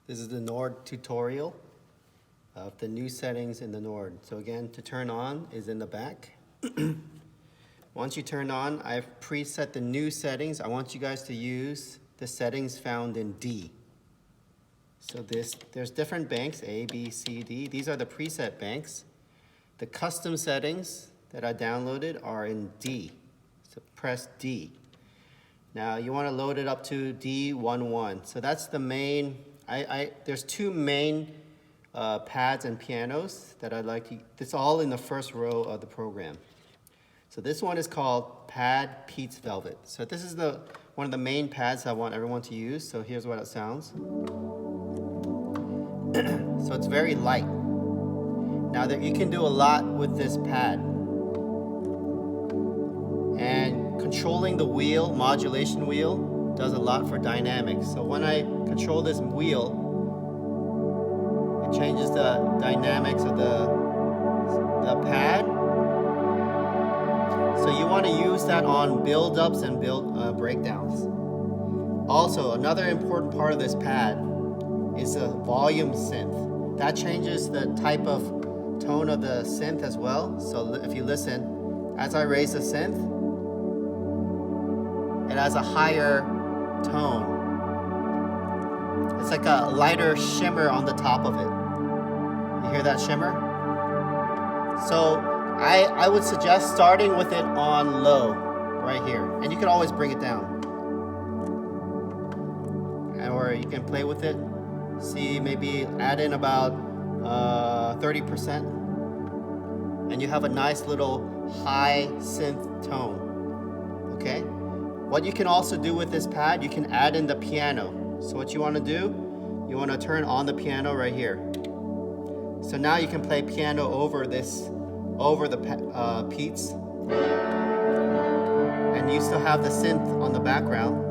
This is the Nord tutorial of the new settings in the Nord. So again, to turn on is in the back. Once you turn on, I've preset the new settings. I want you guys to use the settings found in D. So there's different banks, A, B, C, D. These are the preset banks. The custom settings that I downloaded are in D. So press D. Now you want to load it up to D11. So that's the main, there's two main pads and pianos that I'd like to, it's all in the first row of the program. So this one is called Pad Pete's Velvet. So this is one of the main pads I want everyone to use. So here's what it sounds. So it's very light. Now that you can do a lot with this pad. And controlling the wheel, modulation wheel, does a lot for dynamics. So when I control this wheel, it changes the dynamics of the pad. So you want to use that on build-ups and breakdowns. Also, another important part of this pad is a volume synth. That changes the type of tone of the synth as well. So if you listen, as I raise the synth, it has a higher tone. It's like a lighter shimmer on the top of it. You hear that shimmer? So I would suggest starting with it on low, right here. And you can always bring it down. Or you can play with it. See, maybe add in about 30%. And you have a nice little high synth tone, okay? What you can also do with this pad, you can add in the piano. So what you want to do, you want to turn on the piano right here. So now you can play piano over the Pete's. And you still have the synth on the background.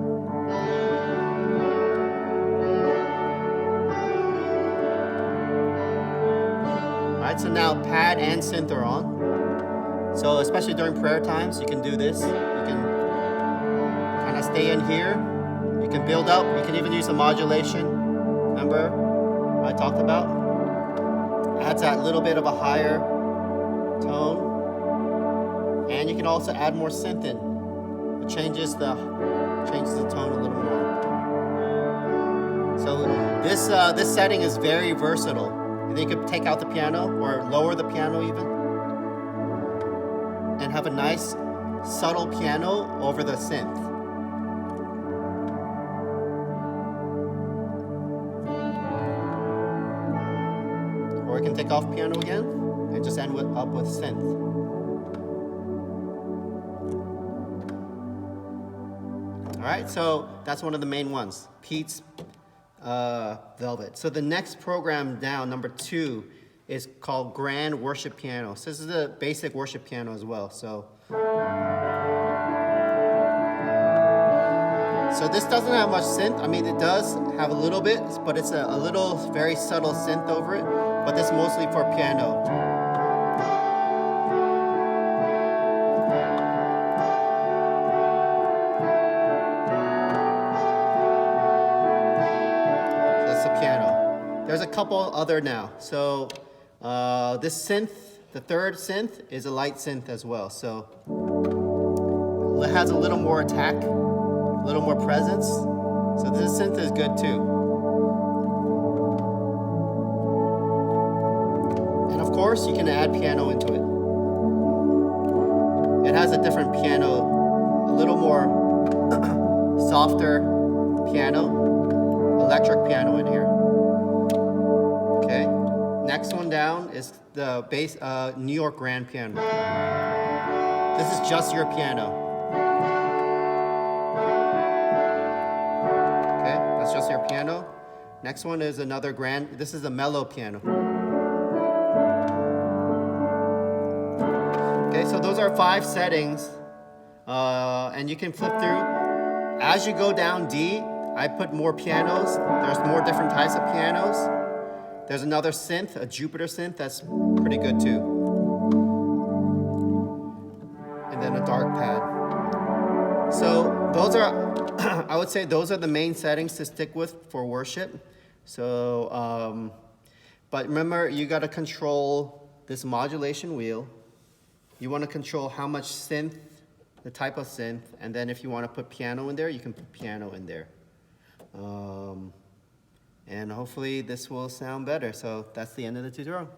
Alright, so now pad and synth are on. So especially during prayer times, you can do this. You can kind of stay in here. You can build up. You can even use the modulation. Remember I talked about? Adds that little bit of a higher tone. And you can also add more synth in. It changes the tone a little more. So this setting is very versatile. And then you could take out the piano or lower the piano even. And have a nice subtle piano over the synth. Or you can take off piano again and just end up with synth. All right, so that's one of the main ones, Pete's Velvet. So the next program down, number 2, is called Grand Worship Piano. So this is a basic worship piano as well. So this doesn't have much synth. I mean, it does have a little bit, but it's a little very subtle synth over it. But this is mostly for piano. That's the piano. There's a couple other now. So this synth, the third synth, is a light synth as well. So it has a little more attack, a little more presence. So this synth is good too. Of course, you can add piano into it. It has a different piano, a little more softer piano, electric piano in here. Okay. Next one down is the bass, New York Grand Piano. This is just your piano. Okay, that's just your piano. Next one is another grand. This is a mellow piano. Okay, so those are 5 settings, and you can flip through. As you go down D, I put more pianos. There's more different types of pianos. There's another synth, a Jupiter synth, that's pretty good too. And then a dark pad. So those are, I would say those are the main settings to stick with for worship. So, but remember, you gotta control this modulation wheel. You wanna control how much synth, the type of synth, and then if you wanna put piano in there, you can put piano in there. And hopefully this will sound better. So that's the end of the tutorial.